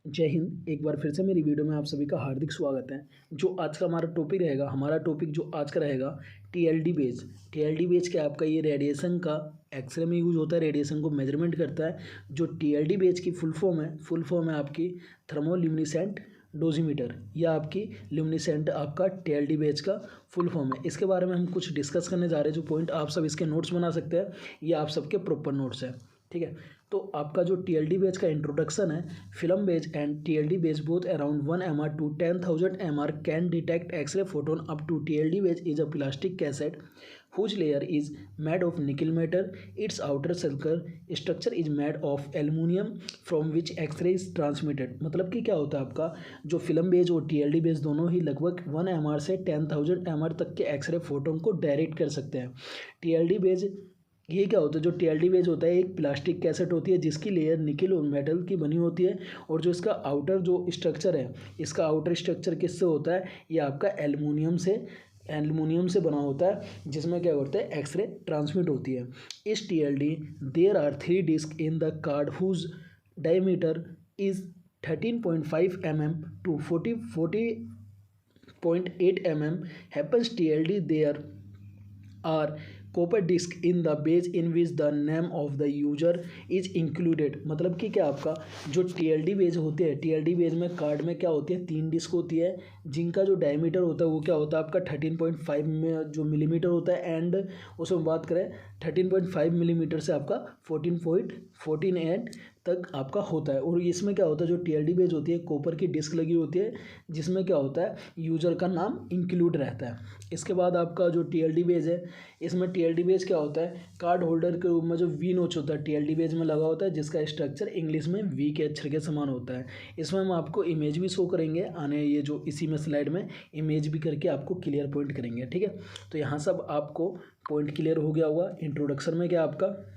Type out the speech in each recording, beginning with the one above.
जय हिंद। एक बार फिर से मेरी वीडियो में आप सभी का हार्दिक स्वागत है। जो आज का हमारा टॉपिक जो आज का रहेगा टीएलडी बेज। टीएलडी बेज क्या आपका ये रेडिएशन का एक्सरे में यूज होता है, रेडिएशन को मेजरमेंट करता है। जो टीएलडी बेज की फुल फॉर्म है आपकी थर्मोल्यूमिनेसेंट डोजीमीटर, या आपकी ल्यूमिनेसेंट आपका टीएलडी बेज का फुल फॉर्म है। इसके बारे में हम कुछ डिस्कस करने जा रहे हैं। जो पॉइंट आप सब इसके नोट्स बना सकते हैं, ये आप सबके प्रॉपर नोट्स हैं, ठीक है। तो आपका जो टीएलडी बेज का इंट्रोडक्शन है, film badge and TLD badge both around 1 mR to 10,000 mR can detect x-ray photon up to. TLD badge is a plastic cassette whose layer is made of nickel metal. Its outer circular structure is made of aluminium from which X-ray is transmitted। मतलब कि क्या होता है आपका जो film beige और TLD beige दोनों ही लगभग 1 mR से 10,000 mR तक के एक्सरे फोटोन को डायरेक्ट कर सकते हैं। टीएलडी बेज ये क्या होता है, जो टीएलडी बेज होता है एक प्लास्टिक कैसेट होती है जिसकी लेयर निकल और मेटल की बनी होती है, और जो इसका आउटर जो स्ट्रक्चर है, इसका आउटर स्ट्रक्चर किससे होता है, ये आपका एल्युमिनियम से बना होता है, जिसमें क्या होता है एक्सरे ट्रांसमिट होती है। इस TLD there are 3 disc in the card whose diameter is 13.5 mm to 40.8 mm। Happens TLD there are copper disc in the badge in which the name of the user is included. मतलब कि क्या आपका जो TLD beige होते हैं, TLD beige में card में क्या होती है 3 डिस्क होती है, जिनका जो डायमीटर होता है वो क्या होता है आपका 13.5 में जो मिलीमीटर होता है, एंड उसमें बात करें 13.5 मिलीमीटर से आपका 14.148 तक आपका होता है। और इसमें क्या होता है जो टीएलडी बेज होती है कॉपर की डिस्क लगी होती है, जिसमें क्या होता है यूजर का नाम इंक्लूड रहता है। इसके बाद आपका जो टीएलडी बेज है, इसमें टीएलडी बेज क्या होता है कार्ड होल्डर के रूप में जो वी नोच होता है टीएलडी बेज में लगा होता है, जिसका स्ट्रक्चर इंग्लिश में वी के अक्षर के समान होता है। इसमें हम आपको इमेज भी शो करेंगे आने, ये जो इसी में स्लाइड में इमेज भी करके आपको क्लियर पॉइंट करेंगे, ठीक है। तो यहाँ सब आपको पॉइंट क्लियर हो गया होगा। इंट्रोडक्शन में क्या आपका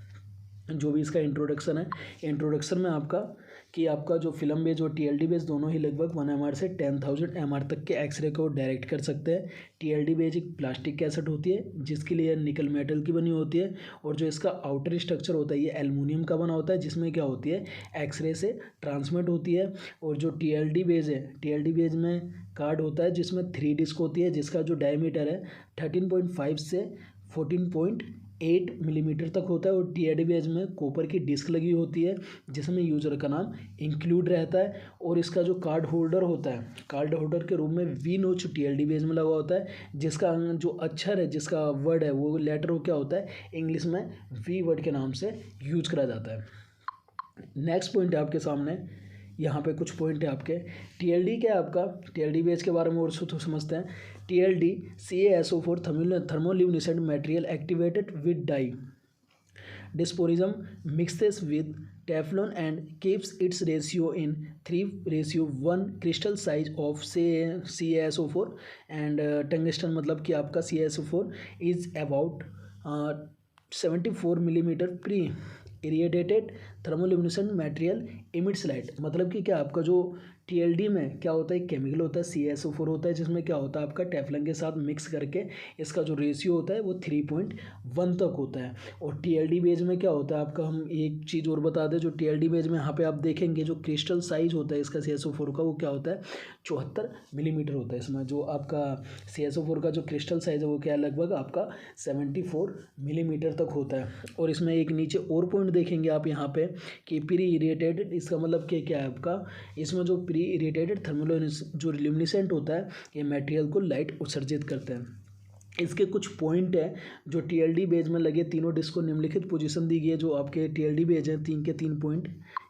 जो भी इसका इंट्रोडक्शन है, इंट्रोडक्शन में आपका कि आपका जो फिल्म बेज और टीएलडी बेज दोनों ही लगभग 1 mR से 10,000 mR तक के एक्सरे को डायरेक्ट कर सकते हैं। टीएलडी बेज एक प्लास्टिक कैसेट होती है जिसकी लेयर निकल मेटल की बनी होती है, और जो इसका आउटर स्ट्रक्चर होता है ये एल्युमिनियम का बना होता है, जिसमें क्या होती है एक्सरे से ट्रांसमिट होती है। और जो टीएलडी बेज है, टीएलडी बेज में कार्ड होता है जिसमें 3 डिस्क होती है, जिसका जो डायमीटर है 13.5 से 14.8 मिलीमीटर तक होता है। और टीएलडी बेज में कॉपर की डिस्क लगी होती है जिसमें यूजर का नाम इंक्लूड रहता है। और इसका जो कार्ड होल्डर होता है, कार्ड होल्डर के रूप में वी नोच टीएलडी बेज में लगा होता है, जिसका जो अक्षर है, जिसका वर्ड है वो लेटर वो क्या होता है इंग्लिश में वी वर्ड के नाम से यूज करा जाता है। नेक्स्ट पॉइंट है आपके सामने, यहाँ पे कुछ पॉइंट है आपके। टीएलडी क्या है आपका, टीएलडी बेज के बारे में और समझते हैं। TLD CaSO4 thermoluminescent material activated with dye dysprosium mixes with Teflon and keeps its ratio in 3:1 crystal size of CaSO4 and tungsten। मतलब कि आपका CaSO4 is about 74 millimetre pre irradiated thermoluminescent material emits light. मतलब कि क्या आपका जो TLD में क्या होता है केमिकल होता है CaSO4 होता है, जिसमें क्या होता है आपका टेफ्लॉन के साथ मिक्स करके इसका जो रेशियो होता है वो 3.1 तक होता है। और टीएलडी बेज में क्या होता है आपका, हम एक चीज़ और बता दें, जो टीएलडी बेज में यहाँ पे आप देखेंगे जो क्रिस्टल साइज होता है इसका CaSO4 का वो क्या होता है 74 मिलीमीटर होता है। इसमें जो आपका CaSO4 का जो क्रिस्टल साइज है वो क्या है लगभग आपका 74 मिलीमीटर तक होता है। और इसमें एक नीचे और पॉइंट देखेंगे आप यहाँ पे कि प्री इरिटेटेड, इसका मतलब क्या है आपका, इसमें जो प्री इरिटेटेड जो ल्यूमिनेसेंट होता है ये मटेरियल को लाइट उत्सर्जित करते हैं। इसके कुछ पॉइंट है जो टीएलडी बेज में लगे तीनों डिस्क को निम्नलिखित पोजीशन दी गई है। जो आपके टीएलडी बेज है 3 के 3 पॉइंट,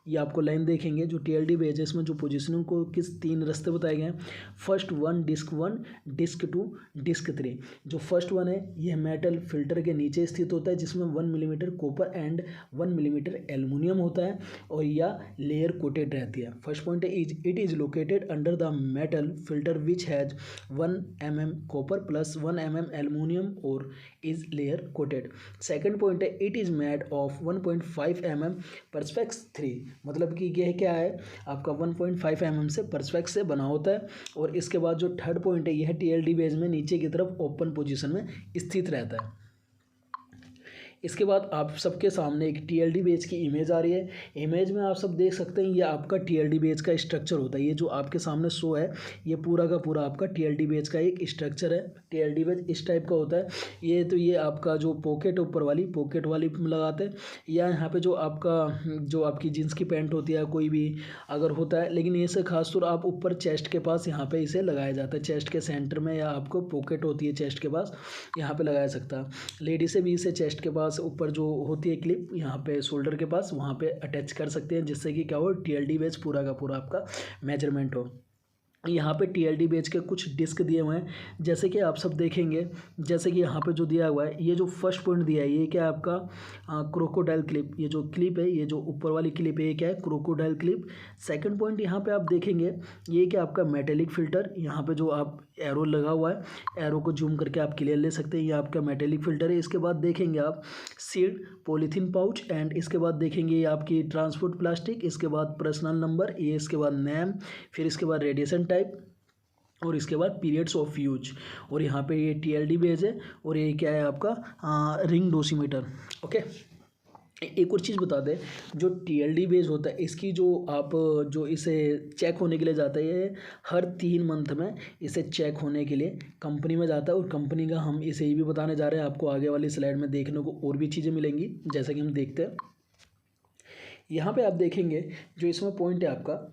ये आपको लाइन देखेंगे जो टीएलडी बेज है इसमें जो पोजीशनिंग को किस 3 रास्ते बताए गए हैं। First 1 disc 1, disc 2, disc 3। जो फर्स्ट 1 है यह मेटल फिल्टर के नीचे स्थित होता है, जिसमें 1 millimetre copper and 1 millimetre aluminium होता है, और यह लेयर कोटेड रहती है। फर्स्ट पॉइंट है it is located under the metal filter which has 1 mm copper plus 1 mm aluminium और is layer coated. Second point है it is made of 1.5 mm perspex 3। मतलब कि यह क्या है आपका 1.5 mm से perspex से बना होता है। और इसके बाद जो थर्ड पॉइंट है यह टीएलडी बेज में नीचे की तरफ ओपन पोजीशन में स्थित रहता है। इसके बाद आप सबके सामने एक टीएलडी बेज की इमेज आ रही है। इमेज में आप सब देख सकते हैं ये आपका टीएलडी बेज का स्ट्रक्चर होता है। ये जो आपके सामने शो है ये पूरा का पूरा आपका टीएलडी बेज का एक स्ट्रक्चर है। टीएलडी बेज इस टाइप का होता है। ये आपका जो पॉकेट ऊपर वाली पॉकेट वाली लगाते हैं, या यहाँ पे जो आपकी जींस की पैंट होती है कोई भी अगर होता है, लेकिन ये से खासतौर आप ऊपर चेस्ट के पास यहाँ पे इसे लगाया जाता है। चेस्ट के सेंटर में या आपको पॉकेट होती है चेस्ट के पास, यहाँ पे लगाया सकता है। लेडीज से भी इसे चेस्ट के पास ऊपर जो होती है क्लिप यहाँ पे शोल्डर के पास वहाँ पे अटैच कर सकते हैं, जिससे कि क्या हो टीएलडी बेज पूरा का पूरा आपका मेजरमेंट हो। यहाँ पे टीएलडी बेज के कुछ डिस्क दिए हुए हैं, जैसे कि आप सब देखेंगे। जैसे कि यहाँ पे जो दिया हुआ है, ये जो फर्स्ट पॉइंट दिया है ये क्या है आपका क्रोकोडाइल क्लिप। ये जो क्लिप है, ये जो ऊपर वाली क्लिप है ये क्या है, क्रोकोडाइल क्लिप। सेकंड पॉइंट यहाँ पे आप देखेंगे ये क्या आपका मेटेलिक फिल्टर। यहाँ पे जो आप एरो लगा हुआ है, एरो को जूम करके आप क्लियर ले सकते हैं, ये आपका मेटेलिक फिल्टर है। इसके बाद देखेंगे आप सीड पॉलीथीन पाउच, एंड इसके बाद देखेंगे ये आपकी ट्रांसपोर्ट प्लास्टिक, इसके बाद पर्सनल नंबर, ये इसके बाद नेम, फिर इसके बाद रेडिएशन टाइप, और इसके बाद पीरियड्स ऑफ यूज। और यहाँ पे ये टीएलडी बेज है, और ये क्या है आपका रिंग डोसीमीटर। ओके, एक और चीज़ बता दें, जो टीएलडी बेज होता है इसकी जो इसे चेक होने के लिए जाता है, ये हर 3 मंथ में इसे चेक होने के लिए कंपनी में जाता है। और कंपनी का हम इसे ये भी बताने जा रहे हैं, आपको आगे वाली स्लाइड में देखने को और भी चीज़ें मिलेंगी, जैसा कि हम देखते हैं। यहाँ पे आप देखेंगे जो इसमें पॉइंट है आपका,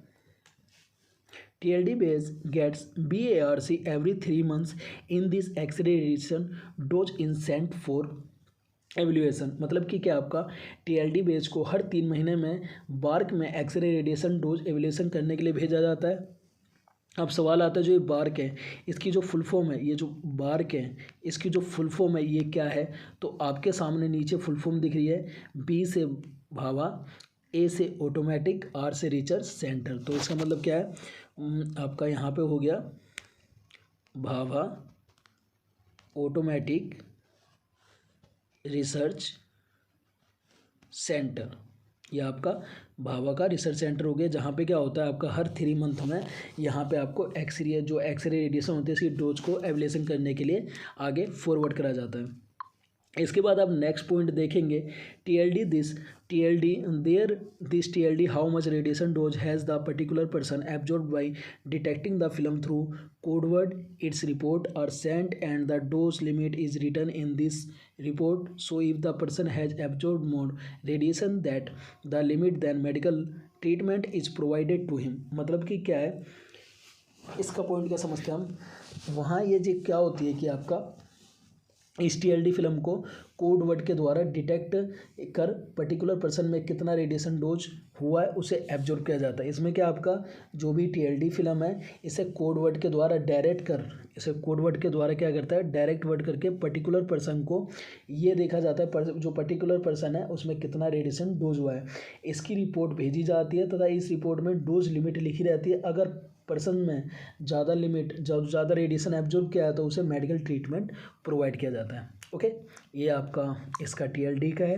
TLD base gets BARC every 3 months in this X-ray radiation dose is sent for एवल्यूएशन। मतलब कि क्या आपका टीएलडी बेज को हर 3 महीने में बार्क में एक्सरे रेडिएशन डोज एवल्यूएशन करने के लिए भेजा जाता है। अब सवाल आता है जो ये बार्क है इसकी जो फुल फॉर्म है, ये जो बार्क है इसकी जो फुल फॉर्म है ये क्या है, तो आपके सामने नीचे फुल फॉर्म दिख रही है। बी से भाभा, ए से ऑटोमेटिक, आर से रिसर्च सेंटर। तो इसका मतलब क्या है, आपका यहाँ पे हो गया भाभा ऑटोमेटिक रिसर्च सेंटर। ये आपका भाभा का रिसर्च सेंटर हो गया, जहाँ पे क्या होता है आपका हर 3 मंथ में यहाँ पे आपको एक्सरे रेडिएशन होती है इसकी डोज को एवल्यूएशन करने के लिए आगे फॉरवर्ड करा जाता है। इसके बाद आप नेक्स्ट पॉइंट देखेंगे, this TLD how much radiation dose has the particular person absorb by detecting the film through code word. Its report are sent and the dose limit is written in this report. So if the person has absorb more radiation that the limit then medical treatment is provided to him. मतलब कि क्या है, इसका point क्या समझते हैं हम, वहाँ ये जो क्या होती है कि आपका इस टीएलडी फिल्म को कोड वर्ड के द्वारा डिटेक्ट कर पर्टिकुलर पर्सन में कितना रेडिएशन डोज हुआ है उसे एब्जॉर्ब किया जाता है। इसमें क्या आपका जो भी टीएलडी फिल्म है इसे कोड वर्ड के द्वारा क्या करता है, डायरेक्ट वर्ड करके पर्टिकुलर पर्सन को ये देखा जाता है जो पर्टिकुलर पर्सन है उसमें कितना रेडिएशन डोज हुआ है। इसकी रिपोर्ट भेजी जाती है तथा इस रिपोर्ट में डोज लिमिट लिखी रहती है। अगर पर्सन में ज़्यादा रेडिएशन एब्जॉर्ब किया है तो उसे मेडिकल ट्रीटमेंट प्रोवाइड किया जाता है। ओके, ये आपका इसका टीएलडी का है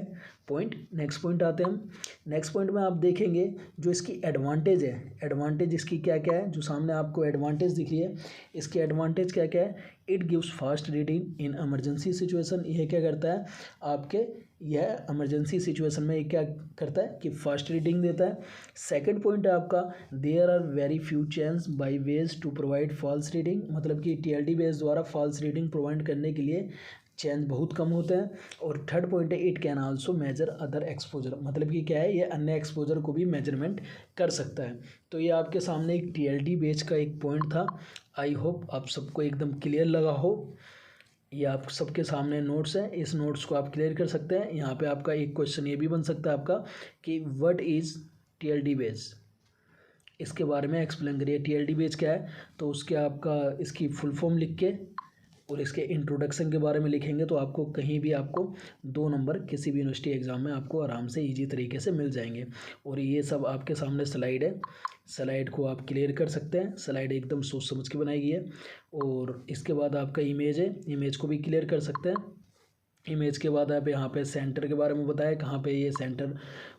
पॉइंट। नेक्स्ट पॉइंट आते हैं हम। नेक्स्ट पॉइंट में आप देखेंगे जो इसकी एडवांटेज है, एडवांटेज इसकी क्या क्या है, जो सामने आपको एडवांटेज दिख रही है इसकी एडवांटेज क्या क्या है। It gives fast reading in emergency situation. यह क्या करता है आपके, यह इमरजेंसी सिचुएशन में ये क्या करता है कि फास्ट रीडिंग देता है। सेकंड पॉइंट है आपका, there are very few chance by ways to provide false reading. मतलब कि टीएलडी बेस द्वारा फॉल्स रीडिंग प्रोवाइड करने के लिए चांस बहुत कम होते हैं। और थर्ड पॉइंट है, it can also measure other exposure. मतलब कि क्या है, ये अन्य एक्सपोजर को भी मेजरमेंट कर सकता है। तो ये आपके सामने एक टीएलडी बेस का एक पॉइंट था। आई होप आप सबको एकदम क्लियर लगा हो। ये आप सबके सामने नोट्स हैं, इस नोट्स को आप क्लियर कर सकते हैं। यहाँ पे आपका एक क्वेश्चन ये भी बन सकता है आपका कि व्हाट इज़ टीएलडी बेस, इसके बारे में एक्सप्लेन करिए। टीएलडी बेस क्या है, तो उसके आपका इसकी फुल फॉर्म लिख के और इसके इंट्रोडक्शन के बारे में लिखेंगे तो आपको कहीं भी आपको 2 नंबर किसी भी यूनिवर्सिटी एग्ज़ाम में आपको आराम से ईजी तरीके से मिल जाएंगे। और ये सब आपके सामने स्लाइड है, स्लाइड को आप क्लियर कर सकते हैं। स्लाइड एकदम सोच समझ के बनाई गई है। और इसके बाद आपका इमेज है, इमेज को भी क्लियर कर सकते हैं। इमेज के बाद आप यहाँ पे सेंटर के बारे में बताया, कहाँ पे ये सेंटर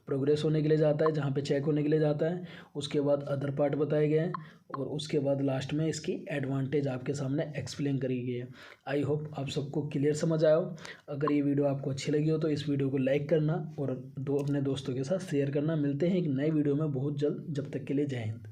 प्रोग्रेस होने के लिए जाता है, जहाँ पे चेक होने के लिए जाता है। उसके बाद अदर पार्ट बताए गए हैं और उसके बाद लास्ट में इसकी एडवांटेज आपके सामने एक्सप्लेन करी गई है। आई होप आप सबको क्लियर समझ आया हो। अगर ये वीडियो आपको अच्छी लगी हो तो इस वीडियो को लाइक करना और अपने दोस्तों के साथ शेयर करना। मिलते हैं एक नए वीडियो में बहुत जल्द, जब तक के लिए जय हिंद।